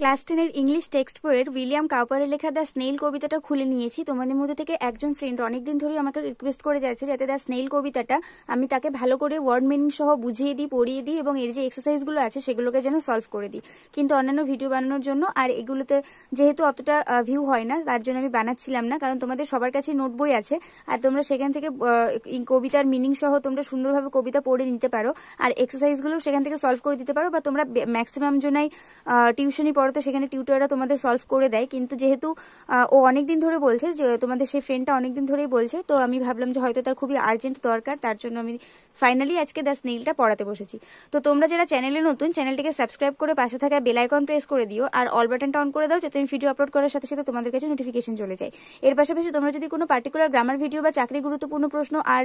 Class 10-এর English text বইয়ের William কাউপারের লেখা দ্য স্নেইল কবিতাটা খুলে নিয়েছি। তোমাদের মধ্যে থেকে একজন ফ্রেন্ড অনেকদিন ধরেই আমাকে রিকোয়েস্ট করে যাচ্ছে যাতে দ্য স্নেইল কবিতাটা আমি তাকে ভালো করে ওয়ার্ড মিনিং সহ বুঝিয়ে দিই, পড়িয়ে দিই এবং এর যে এক্সারসাইজগুলো আছে সেগুলোকে যেন সলভ করে দিই। কিন্তু অন্যান্য ভিডিও বানানোর জন্য আর এগুলোতে যেহেতু অতটা ভিউ হয় না, তার জন্য আমি বানাচ্ছিলাম না। কারণ তোমাদের সবার কাছে নোট বই আছে আর তোমরা সেখান থেকে কবিতার মিনিং সহ তোমরা সুন্দরভাবে কবিতা পড়ে নিতে পারো আর এক্সারসাইজগুলো সেখান থেকে সলভ করে দিতে পারো, বা তোমরা ম্যাক্সিমাম জনাই টিউশনই পড়ো তো সেখানে টিউটররা তোমাদের সলভ করে দেয়। কিন্তু যেহেতু ও অনেকদিন ধরে বলছে, যে তোমাদের সেই ফ্রেন্ডটা অনেকদিন ধরেই বলছে, তো আমি ভাবলাম যে হয়তো তার খুবই আর্জেন্ট দরকার, তার জন্য আমি ফাইনালি আজকে দ্য স্নেইলটা পড়াতে বসেছি। তো তোমরা যারা চ্যানেলে নতুন, চ্যানেলটিকে সাবস্ক্রাইব করে পাশে থাকা বেল আইকন প্রেস করে দিও আর অল বাটনটা অন করে দাও, যাতে আমি ভিডিও আপলোড করার সাথে সাথে তোমাদের কাছে নোটিফিকেশন চলে যায়। এর পাশাপাশি তোমরা যদি কোনো পার্টিকুলার গ্রামার ভিডিও বা চাকরি গুরুত্বপূর্ণ প্রশ্ন আর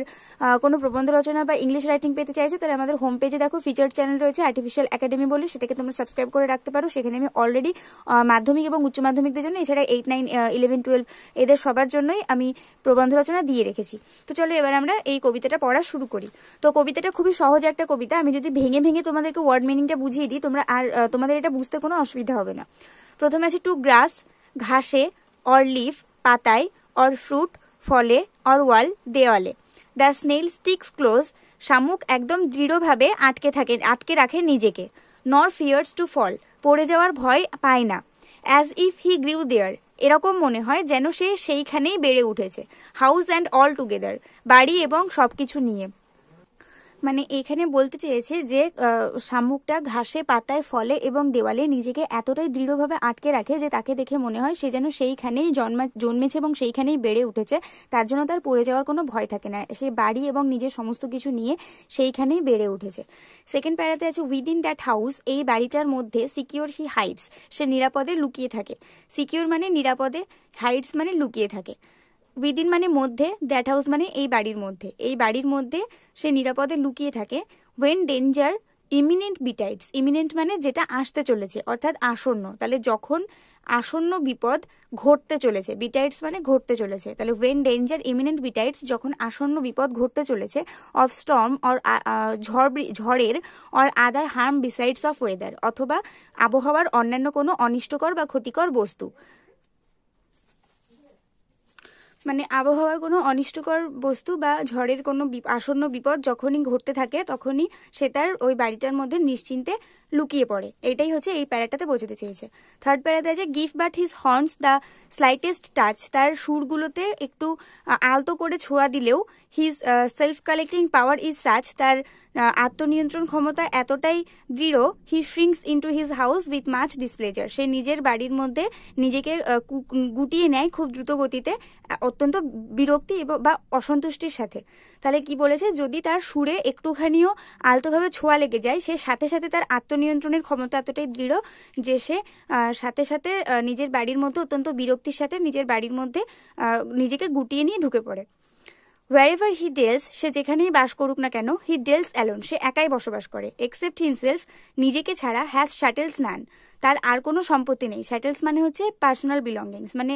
কোনো প্রবন্ধ রচনা বা ইংলিশ রাইটিং পেতে চাইছো, তাহলে আমাদের হোম পেজে দেখো ফিচার্ড চ্যানেল রয়েছে আর্টিফিশিয়াল একাডেমি বলে, সেটাকে তোমরা সাবস্ক্রাইব করে রাখতে পারো। সেখানে আমি অলরেডি মাধ্যমিক এবং উচ্চ মাধ্যমিকদের জন্য, এছাড়া 8, 9, 11, 12 এদের সবার জন্যই আমি প্রবন্ধ রচনা দিয়ে রেখেছি। তো চলো এবার আমরা এই কবিতাটা পড়া শুরু করি। তো কবিতাটা খুবই সহজ একটা কবিতা। আমি যদি ভেঙে ভেঙে তোমাদেরকে ওয়ার্ড মিনিংটা বুঝিয়ে দিই, তোমরা আর তোমাদের এটা বুঝতে কোনো অসুবিধা হবে না। প্রথমে আছে টু গ্রাস, ঘাসে, অর লিফ, পাতায়, অর ফ্রুট, ফলে, অর ওয়াল, দেওয়ালে। দ্য স্নেল স্টিক্স ক্লোজ, শামুক একদম দৃঢ়ভাবে আটকে রাখে নিজেকে। নর ফিয়ার্স টু ফল, পড়ে যাওয়ার ভয় পায় না। অ্যাজ ইফ হি গ্রিউ দেয়ার, এরকম মনে হয় যেন সে সেইখানেই বেড়ে উঠেছে। হাউস অ্যান্ড অল টুগেদার, বাড়ি এবং সবকিছু নিয়ে। মানে এখানে বলতে চেয়েছে যে শামুকটা ঘাসে, পাতায়, ফলে এবং দেওয়ালে নিজেকে এতটাই দৃঢ়ভাবে আটকে রাখে যে তাকে দেখে মনে হয় সে যেন সেইখানেই জন্মেছে এবং সেইখানেই বেড়ে উঠেছে। তার জন্য তার পড়ে যাওয়ার কোনো ভয় থাকে না। সে বাড়ি এবং নিজের সমস্ত কিছু নিয়ে সেইখানেই বেড়ে উঠেছে। সেকেন্ড প্যারাতে আছে উইদিন দ্যাট হাউস, এই বাড়িটার মধ্যে সিকিউর হি হাইডস, সে নিরাপদে লুকিয়ে থাকে। সিকিউর মানে নিরাপদে, হাইডস মানে লুকিয়ে থাকে। উইদিন মানে মধ্যে, দ্যাট হাউস মানে এই বাড়ির মধ্যে, এই বাড়ির মধ্যে সে নিরাপদে লুকিয়ে থাকে। ওয়েন ডেঞ্জার ইমিনেন্ট বিটাইডস, ইমিনেন্ট মানে যেটা আসতে চলেছে অর্থাৎ আসন্ন, তাহলে যখন আসন্ন বিপদ ঘটতে চলেছে, বিটাইডস মানে ঘটতে চলেছে, তাহলে ওয়েন ডেঞ্জার ইমিনেন্ট বিটাইডস যখন আসন্ন বিপদ ঘটতে চলেছে। অফ স্টর্ম অর ঝড়ের, or other harm besides of weather, অথবা আবহাওয়ার অন্যান্য কোনো অনিষ্টকর বা ক্ষতিকর বস্তু। মানে আবহাওয়ার কোনো অনিষ্টকর বস্তু বা ঝড়ের কোনো আসন্ন বিপদ যখনই ঘটতে থাকে তখনই সে তার ওই বাড়িটার মধ্যে নিশ্চিন্তে লুকিয়ে পড়ে। এটাই হচ্ছে এই প্যারাটাতে বোঝাতে চেয়েছে। থার্ড প্যারাতে আছে give but his horns the slightest touch, তার সুরগুলোতে একটু আলতো করে ছোঁয়া দিলেও his self collecting power is such, তার আত্মনিয়ন্ত্রণ ক্ষমতা এতটাই দৃঢ়। He shrinks into his house with much displeasure, সে নিজের বাড়ির মধ্যে নিজেকে গুটিয়ে নেয় খুব দ্রুত গতিতে, অত্যন্ত বিরক্তি বা অসন্তুষ্টির সাথে। তাহলে কি বলেছে, যদি তার সুরে একটুখানিও আলতোভাবে ছোঁয়া লেগে যায়, সে সাথে সাথে তার আত্মনিয়ন্ত্রণের ক্ষমতা এতটাই দৃঢ় যে সে সাথে সাথে নিজের বাড়ির মধ্যে অত্যন্ত বিরক্তির সাথে নিজের বাড়ির মধ্যে নিজেকে গুটিয়ে নিয়ে ঢুকে পড়ে। wherever he dwells, সে যেখানেই বাস করুক না কেন, he dwells alone, সে একাই বসবাস করে। except himself, নিজেকে ছাড়া, has chattels none, তার আর কোনো সম্পত্তি নেই। chattels মানে হচ্ছে পার্সোনাল বিলঙ্গিংস, মানে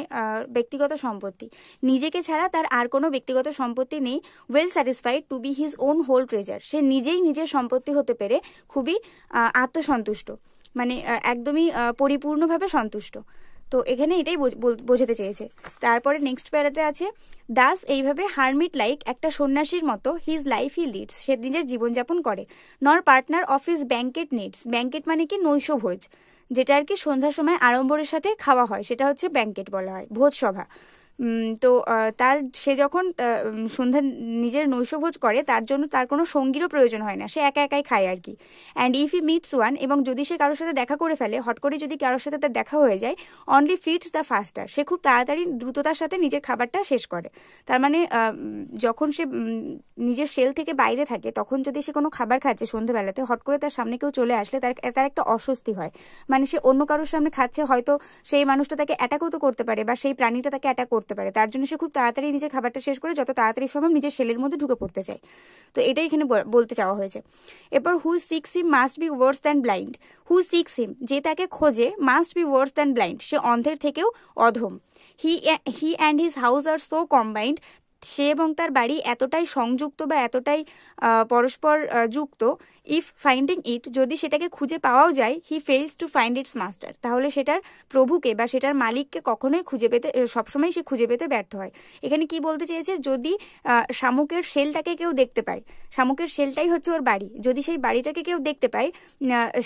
ব্যক্তিগত সম্পত্তি। নিজেকে ছাড়া তার আর কোনো ব্যক্তিগত সম্পত্তি নেই। well satisfied to be his own whole treasure, সে নিজেই নিজের সম্পত্তি হতে পেরে খুবই আত্মসন্তুষ্ট, মানে একদমই পরিপূর্ণভাবে সন্তুষ্ট। তো এখানে এটাই বোঝাতে চেয়েছে। তারপরে নেক্সট প্যারাতে আছে দাস, এইভাবে হারমিট লাইক, একটা সন্ন্যাসীর মতো, হিজ লাইফ হি লিডস, সে নিজের জীবনযাপন করে। নর পার্টনার অফ হিজ ব্যাঙ্কেট নিডস, ব্যাঙ্কেট মানে কি নৈশভোজ, যেটা আর কি সন্ধ্যার সময় আড়ম্বরের সাথে খাওয়া হয়, সেটা হচ্ছে ব্যাঙ্কেট বলা হয়, ভোজসভা। তো তার সে যখন সন্ধ্যা নিজের নৈশভোজ করে, তার জন্য তার কোনো সঙ্গীরও প্রয়োজন হয় না, সে একা একাই খায় আর কি। And if he meets one, এবং যদি সে কারোর সাথে দেখা করে ফেলে, হট করে যদি কারোর সাথে তার দেখা হয়ে যায়, অনলি ফিটস দ্য ফাস্টার, সে খুব তাড়াতাড়ি দ্রুততার সাথে নিজের খাবারটা শেষ করে। তার মানে যখন সে নিজের সেল থেকে বাইরে থাকে, তখন যদি সে কোনো খাবার খাচ্ছে সন্ধ্যেবেলাতে, হট করে তার সামনে কেউ চলে আসলে তার একটা অস্বস্তি হয়। মানে সে অন্য কারোর সামনে খাচ্ছে, হয়তো সেই মানুষটা তাকে অ্যাটাকও তো করতে পারে, বা সেই প্রাণীটা তাকে অ্যাটাক করতে পারে, তার জন্য সে খুব তাড়াতাড়ি নিজের খাবারটা শেষ করে যত তাড়াতাড়ি সম্ভব নিজের সেলের মধ্যে ঢুকে পড়তে চায়। তো এটাই এখানে বলতে চাওয়া হয়েছে। এরপর who seeks him must be worse than blind, who seeks him, যে তাকে খোঁজে, must be worse than blind, সে অন্ধের থেকেও অধম। He and his house are so combined, সে এবং তার বাড়ি এতটাই সংযুক্ত বা এতটাই পরস্পর যুক্ত। ইফ ফাইন্ডিং ইট, যদি সেটাকে খুঁজে পাওয়াও যায়, he fails to find its master, তাহলে সেটার প্রভুকে বা সেটার মালিককে কখনোই খুঁজে পেতে, সবসময় সে খুঁজে পেতে ব্যর্থ হয়। এখানে কি বলতে চেয়েছে, যদি শামুকের শেলটাকে কেউ দেখতে পায়, শামুকের শেলটাই হচ্ছে ওর বাড়ি, যদি সেই বাড়িটাকে কেউ দেখতে পায়,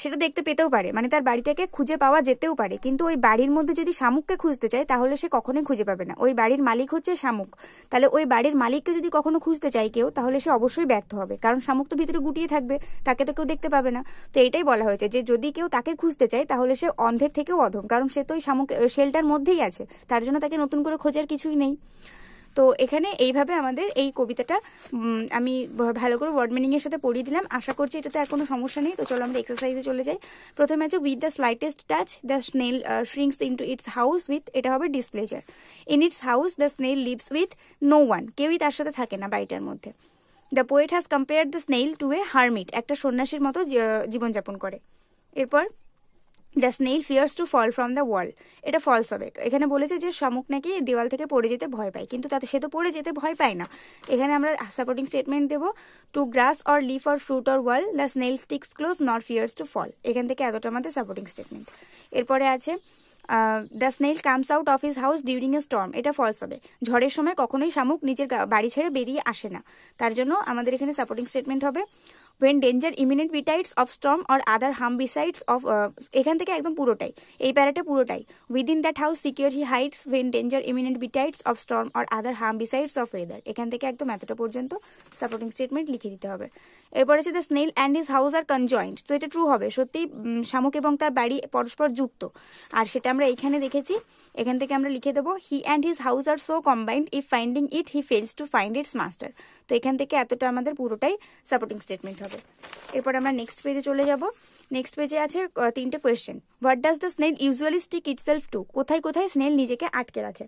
সেটা দেখতে পেতেও পারে, মানে তার বাড়িটাকে খুঁজে পাওয়া যেতেও পারে, কিন্তু ওই বাড়ির মধ্যে যদি শামুককে খুঁজতে চায় তাহলে সে কখনোই খুঁজে পাবে না। ওই বাড়ির মালিক হচ্ছে শামুক, তাহলে ওই বাড়ির মালিককে যদি কখনো খুঁজতে চায় কেউ, তাহলে সে অবশ্যই ব্যর্থ হবে, কারণ শামুক তো ভিতরে গুটিয়ে থাকবে, তাকে তো কেউ দেখতে পাবে না। তো এইটাই বলা হয়েছে যে যদি কেউ তাকে খুঁজতে চায় তাহলে সে অন্ধের থেকেও অধম, কারণ সে তো ওই শামুক শেলটার মধ্যেই আছে, তার জন্য তাকে নতুন করে খোঁজার কিছুই নেই। তো এখানে এইভাবে আমাদের এই কবিতাটা আমি ভালো করে ওয়ার্ড মিনিং এর সাথে পড়িয়ে দিলাম। আশা করছি এটাতে আর কোনো সমস্যা নেই। তো চলো আমরা এক্সারসাইজে চলে যাই। প্রথমে আছে with the slightest touch the snail shrinks into its house with, এটা হবে displeasure. In its house the snail lives with no one, কেউই তার সাথে থাকে না বাড়িটার মধ্যে। The poet has compared the snail to a hermit, একটা সন্ন্যাসীর মতো জীবনযাপন করে। এরপর the snail fears to fall from the wall, এটা ফলস হবে। এখানে বলেছে যে শামুক নাকি দেওয়াল থেকে পড়ে যেতে ভয় পায়, কিন্তু তাতে সে তো পড়ে যেতে ভয় পায় না। এখানে আমরা সাপোর্টিং স্টেটমেন্ট দেবো, to grass or leaf or fruit or wall the snail sticks close not fears to fall, এখান থেকে এতটা আমাদের সাপোর্টিং স্টেটমেন্ট। এরপরে আছে the snail comes out of his house during a storm, এটা ফলস হবে। ঝড়ের সময় কখনোই শামুক নিজের বাড়ি ছেড়ে বেরিয়ে আসে না, তার জন্য আমাদের এখানে সাপোর্টিং স্টেটমেন্ট হবে when danger imminent besides of storm or other harm besides of, এখান থেকে একদম পুরোটাই, এই প্যারাটা পুরোটাই, within that house secure he hides when danger imminent besides of storm or other harm besides of weather, এখান থেকে একদম এতটা পর্যন্ত সাপোর্টিং স্টেটমেন্ট লিখে দিতে হবে। এরপর আছে the snail and his house are conjoint, তো এটা ট্রু হবে, সত্যি শামুক এবং তার বাড়ি পরস্পর যুক্ত, আর সেটা আমরা এইখানে দেখেছি। এখান থেকে আমরা লিখে দেবো he and his house are so combined if finding it he fails to find its master, তো এখান থেকে এতটা আমাদের পুরোটাই সাপোর্টিং স্টেটমেন্ট হবে। এরপর আমরা নেক্সট পেজে চলে যাব। নেক্সট পেজে আছে 3টে question. What does the snail usually stick itself to, কোথায় কোথায় স্নেল নিজেকে আটকে রাখে।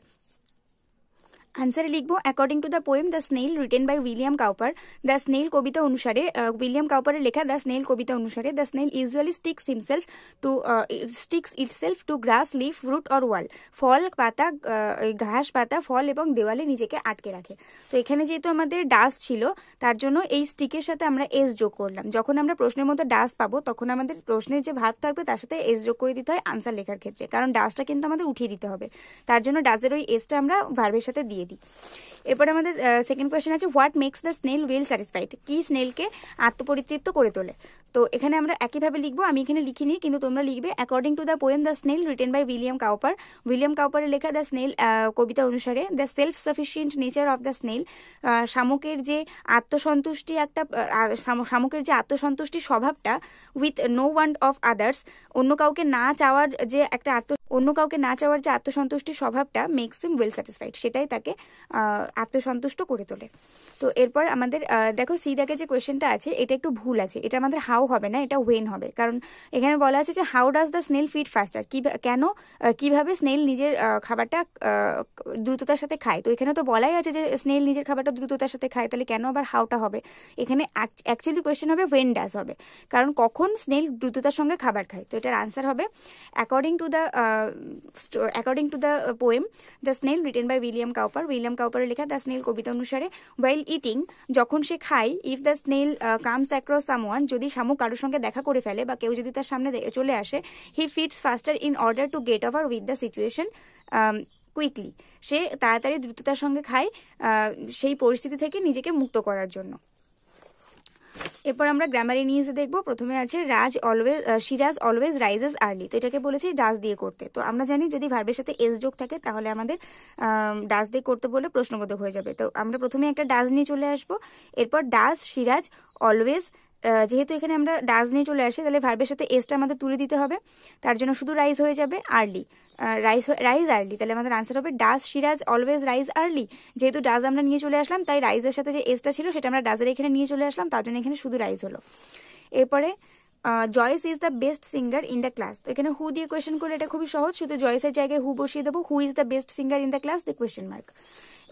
আনসারে লিখবো according to the poem the snail written by William Cowper, the snail কবিতা অনুসারে, উইলিয়াম কাউপারের লেখা দ্য স্নেল কবিতা অনুসারে, the snail usually sticks itself to grass leaf root or wall, ফল পাতা, ঘাস পাতা, ফল এবং দেওয়ালে নিজেকে আটকে রাখে। তো এখানে যেহেতু আমাদের ডাস ছিল তার জন্য এই স্টিকের সাথে আমরা এস যোগ করলাম। যখন আমরা প্রশ্নের মধ্যে ডাস পাবো তখন আমাদের প্রশ্নের যে ভার্ব থাকবে তার সাথে এস যোগ করে দিতে হয় আনসার লেখার ক্ষেত্রে, কারণ ডাসটা কিন্তু আমাদের উঠিয়ে দিতে হবে, তার জন্য ডাসের ওই এসটা আমরা ভার্বের সাথে দিয়ে দিই। এরপর আমাদের সেকেন্ড কোয়েশ্চেন আছে what makes the snail well satisfied, কি স্নেলকে আত্মপরিতৃপ্ত করে তোলে। তো এখানে আমরা একইভাবে লিখবো, আমি এখানে লিখিনি কিন্তু তোমরা লিখবে according to the poem the snail written by William Cowper, William কাউপারের লেখা দ্য স্নেল কবিতা অনুসারে, the self sufficient nature of the snail, শামুকের যে আত্মসন্তুষ্টি একটা শামুকের যে আত্মসন্তুষ্টি স্বভাবটা, with no want of others, অন্য কাউকে না চাওয়ার যে আত্মসন্তুষ্টি স্বভাবটা, মেক্স হিম ওয়েল স্যাটিসফাইড, সেটাই তাকে আত্মসন্তুষ্ট করে তোলে। তো এরপর আমাদের দেখো সি দাগে যে কোয়েশ্চেনটা আছে এটা একটু ভুল আছে, এটা আমাদের হাউ হবে না, এটা ওয়েন হবে, কারণ এখানে বলা আছে যে how does the snail feed ফাস্টার, কিভাবে স্নেল নিজের খাবারটা দ্রুততার সাথে খায়। তো এখানে তো বলাই আছে যে স্নেল নিজের খাবারটা দ্রুততার সাথে খায়, তাহলে কেন আবার হাউটা হবে। এখানে অ্যাকচুয়ালি কোয়েশ্চেন হবে ওয়েন ডাজ হবে, কারণ কখন স্নেল দ্রুততার সঙ্গে খাবার খায়। তো এটার আনসার হবে according to the poem the snail written by William কাউপারের লেখা দ্য স্নেল কবিতা অনুসারে, ওয়াইল ইটিং, যখন সে খায়, if the snail comes across someone, যদি শামুক কারোর সঙ্গে দেখা করে ফেলে বা কেউ যদি তার সামনে চলে আসে, he feeds faster in order to get over with the situation quickly, সে তাড়াতাড়ি দ্রুততার সঙ্গে খায় সেই পরিস্থিতি থেকে নিজেকে মুক্ত করার জন্য। এরপর আমরা গ্রামারি নিউজে দেখবো। প্রথমে আছে সিরাজ অলওয়েজ রাইজেস আর্লি, তো এটাকে বলেছি ডাস দিয়ে করতে। তো আমরা জানি যদি ভার্বের সাথে এস যোগ থাকে তাহলে আমাদের ডাস দিয়ে করতে বলে প্রশ্নবোধক হয়ে যাবে। তো আমরা প্রথমে একটা ডাস নিয়ে চলে আসবো, এরপর ডাস সিরাজ অলওয়েজ, যেহেতু এখানে আমরা ডাস নিয়ে চলে আসি তাহলে ভার্বের সাথে এসটা আমাদের তুলে দিতে হবে, তার জন্য শুধু রাইজ হয়ে যাবে আর্লি, রাইজ আর্লি, তাহলে আমাদের আনসার হবে ডাস সিরাজ অলওয়েজ রাইজ আর্লি। যেহেতু ডাস আমরা নিয়ে চলে আসলাম তাই রাইজের সাথে যে এসটা ছিল সেটা আমরা ডাসের এখানে নিয়ে চলে আসলাম, তার জন্য এখানে শুধু রাইজ হলো। এরপরে Joyce is the best singer in the class, তো এখানে হু দিয়ে কোয়েশ্চেন করলে এটা খুবই সহজ, শুধু জয়েসের জায়গায় হু বসিয়ে দেবো, who is the best singer in the class the question mark.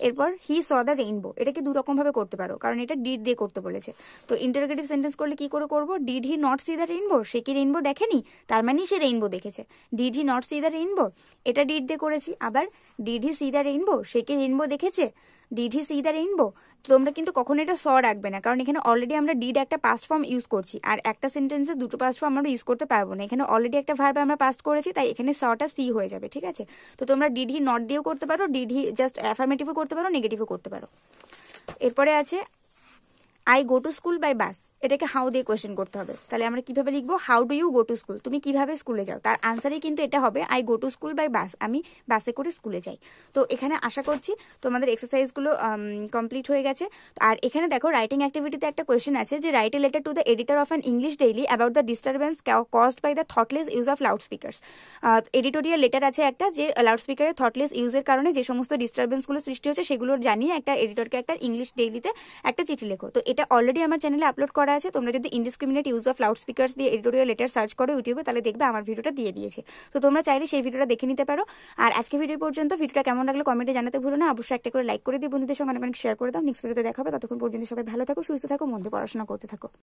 এরপর হি স দ্য রেইনবো, এটাকে দু রকম ভাবে করতে পারো, কারণ এটা ডিড দিয়ে করতে বলেছে। তো ইন্টারোগেটিভ সেন্টেন্স করলে কি করে করবো, did he not see the rainbow, সে কি রেইনবো দেখেনি, তার মানে সে রেইনবো দেখেছে। Did he not see the rainbow, এটা ডিড দিয়ে করেছি। আবার did he see the rainbow, সে কি রেইনবো দেখেছে, did he see the rainbow, তোমরা কিন্তু কখনো এটা স রাখবে না, কারণ এখানে অলরেডি আমরা ডিড একটা পাস্ট ফর্ম ইউজ করছি, আর একটা সেন্টেন্সে দুটো পাস্ট ফর্ম আমরা ইউজ করতে পারবো না। এখানে অলরেডি একটা ভার্ব আমরা পাস্ট করেছি, তাই এখানে সটা সি হয়ে যাবে, ঠিক আছে? তো তোমরা ডিড হি নট দিয়েও করতে পারো, ডিড হি জাস্ট অ্যাফার্মেটিভও করতে পারো, নেগেটিভও করতে পারো। এরপরে আছে I go to school by bus, এটাকে হাউ দিয়ে কোয়েশ্চেন করতে হবে। তাহলে আমরা কিভাবে লিখবো, how do you go to school, তুমি কিভাবে স্কুলে যাও? তার আনসারই কিন্তু এটা হবে I go to school by bus, আমি বাসে করে স্কুলে যাই। তো এখানে আশা করছি তোমাদের এক্সারসাইজগুলো কমপ্লিট হয়ে গেছে। আর এখানে দেখো রাইটিং অ্যাক্টিভিটিতে একটা কোয়েশ্চেন আছে যে write a letter to the editor of an English daily about the disturbance caused by the thoughtless use of loud speakers. Editorial letter আছে একটা, যে লাউড স্পিকারের থটলেস ইউজের কারণে যে সমস্ত ডিস্টারবেন্সগুলো সৃষ্টি হচ্ছে সেগুলো জানিয়ে একটা এডিটরকে একটা ইংলিশ ডেইলিতে একটা চিঠি লেখো। তো এটা অলরেডি আমার চ্যানেলে আপলোড করা আছে, তোমরা যদি indiscriminate use of loud speakers দিয়ে এডিটোরিয়াল লেটার সার্চ করো ইউটিউবে, তাহলে দেখবে আমার ভিডিওটা দিয়ে দিয়েছে। তো তোমরা চাইলে সেই ভিডিওটা দেখে নিতে পারো। আর আজকে ভিডিও পর্যন্ত, ভিডিওটা কেমন লাগলো কমেন্টে জানাতে ভুলো না, অবশ্যই একটা করে লাইক করে দিয়ে বন্ধুদের সঙ্গে অনেক শেয়ার করে দাও। নেক্সট ভিডিওতে দেখা হবে, ততক্ষণ পর্যন্ত সবাই ভালো থাকো, সুস্থ থাকো, মন দিয়ে পড়াশোনা করতে থাকো।